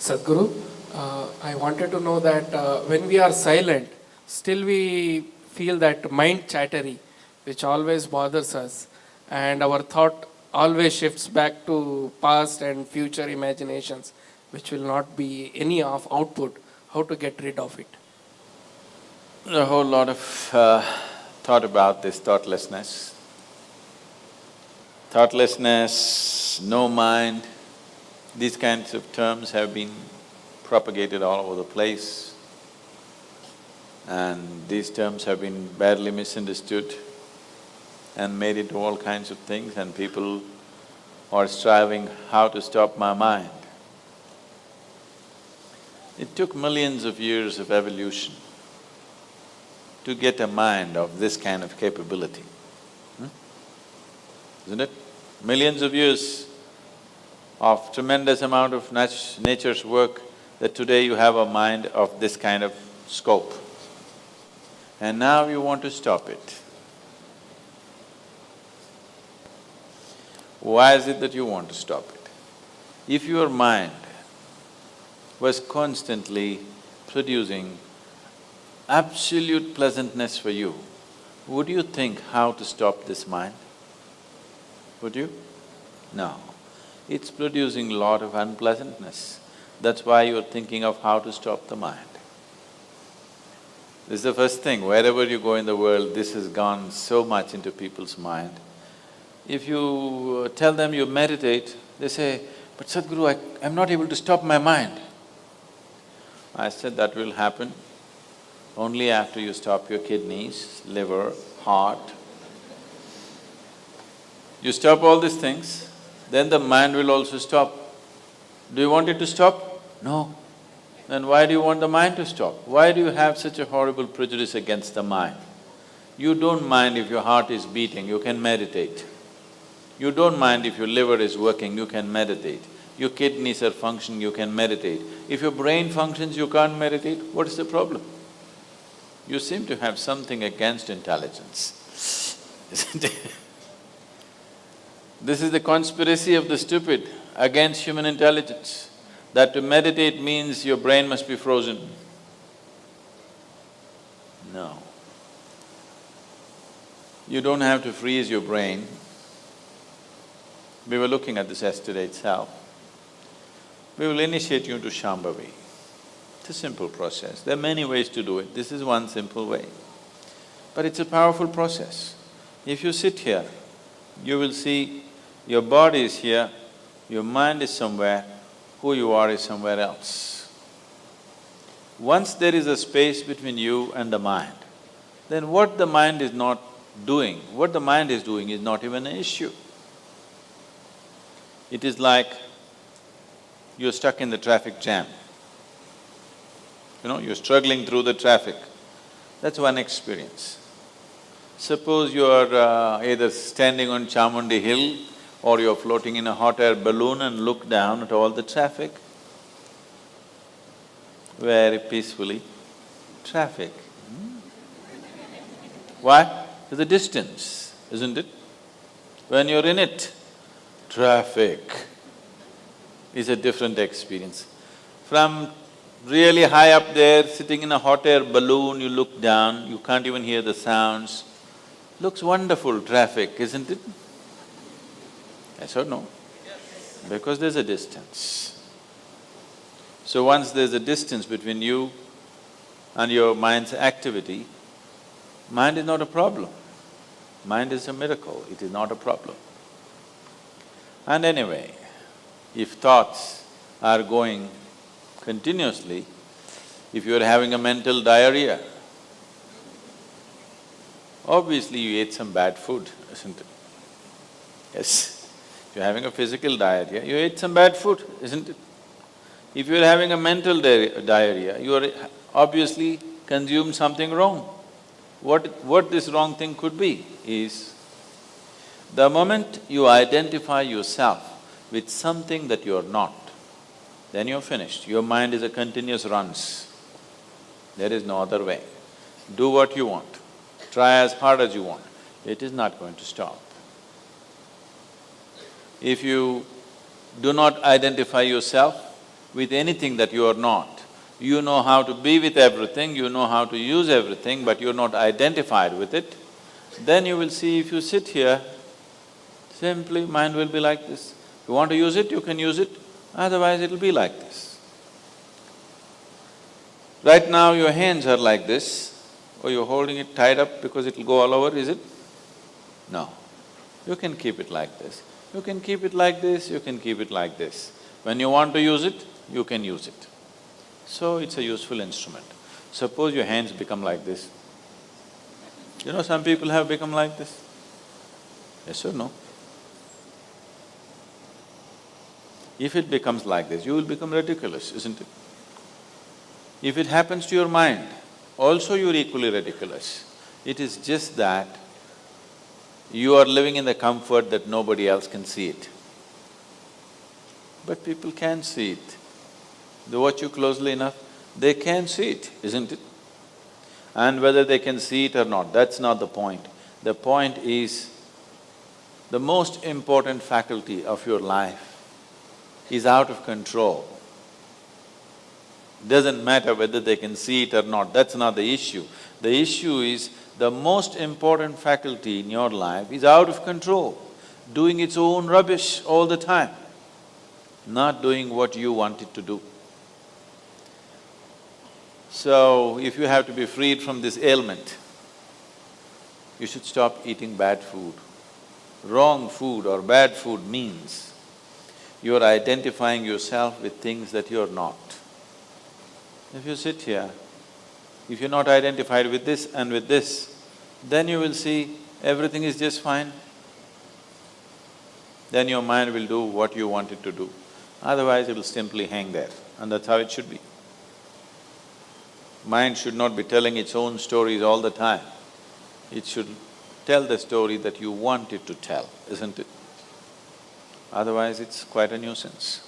Sadhguru, I wanted to know that when we are silent, still we feel that mind chattery, which always bothers us, and our thought always shifts back to past and future imaginations, which will not be any of output. How to get rid of it? A whole lot of thought about this thoughtlessness. Thoughtlessness, no mind, these kinds of terms have been propagated all over the place, and these terms have been badly misunderstood and made into all kinds of things, and people are striving how to stop my mind. It took millions of years of evolution to get a mind of this kind of capability, isn't it? Millions of years of tremendous amount of nature's work that today you have a mind of this kind of scope. And now you want to stop it. Why is it that you want to stop it? If your mind was constantly producing absolute pleasantness for you, would you think how to stop this mind? Would you? No. It's producing a lot of unpleasantness. That's why you're thinking of how to stop the mind. This is the first thing, wherever you go in the world, this has gone so much into people's mind. If you tell them you meditate, they say, "But Sadhguru, I'm not able to stop my mind." I said that will happen only after you stop your kidneys, liver, heart. You stop all these things, then the mind will also stop. Do you want it to stop? No. Then why do you want the mind to stop? Why do you have such a horrible prejudice against the mind? You don't mind if your heart is beating, you can meditate. You don't mind if your liver is working, you can meditate. Your kidneys are functioning, you can meditate. If your brain functions, you can't meditate, what is the problem? You seem to have something against intelligence, isn't it? This is the conspiracy of the stupid against human intelligence, that to meditate means your brain must be frozen. No. You don't have to freeze your brain. We were looking at this yesterday itself. We will initiate you into Shambhavi. It's a simple process. There are many ways to do it. This is one simple way. But it's a powerful process. If you sit here, you will see your body is here, your mind is somewhere, who you are is somewhere else. Once there is a space between you and the mind, then what the mind is not doing, what the mind is doing is not even an issue. It is like you're stuck in the traffic jam. You're struggling through the traffic. That's one experience. Suppose you are either standing on Chamundi Hill or you're floating in a hot air balloon and look down at all the traffic. Very peacefully, traffic. Why? There's a distance, isn't it? When you're in it, traffic is a different experience. From really high up there, sitting in a hot air balloon, you look down, you can't even hear the sounds. Looks wonderful, traffic, isn't it? Yes or no? Yes. Because there's a distance. So once there's a distance between you and your mind's activity, mind is not a problem. Mind is a miracle, it is not a problem. And anyway, if thoughts are going continuously, if you're having a mental diarrhea, obviously you ate some bad food, isn't it? Yes. If you're having a physical diarrhea, you ate some bad food, isn't it? If you're having a mental diarrhea, you are obviously consumed something wrong. What this wrong thing could be is, the moment you identify yourself with something that you're not, then you're finished. Your mind is a continuous runs. There is no other way. Do what you want, try as hard as you want, it is not going to stop. If you do not identify yourself with anything that you are not. You know how to be with everything, you know how to use everything, but you're not identified with it, then you will see if you sit here, simply mind will be like this. If you want to use it, you can use it, otherwise it'll be like this. Right now your hands are like this, or you're holding it tied up because it'll go all over, is it? No. You can keep it like this. You can keep it like this, you can keep it like this. When you want to use it, you can use it. So it's a useful instrument. Suppose your hands become like this. You know, some people have become like this. Yes or no? If it becomes like this, you will become ridiculous, isn't it? If it happens to your mind, also you're equally ridiculous. It is just that you are living in the comfort that nobody else can see it. But people can see it. They watch you closely enough, they can see it, isn't it? And whether they can see it or not, that's not the point. The point is, the most important faculty of your life is out of control. Doesn't matter whether they can see it or not, that's not the issue. The issue is, the most important faculty in your life is out of control, doing its own rubbish all the time, not doing what you want it to do. So, if you have to be freed from this ailment, you should stop eating bad food. Wrong food or bad food means you are identifying yourself with things that you're not. If you sit here, if you're not identified with this and with this, then you will see everything is just fine. Then your mind will do what you want it to do. Otherwise, it will simply hang there, and that's how it should be. Mind should not be telling its own stories all the time. It should tell the story that you want it to tell, isn't it? Otherwise, it's quite a nuisance.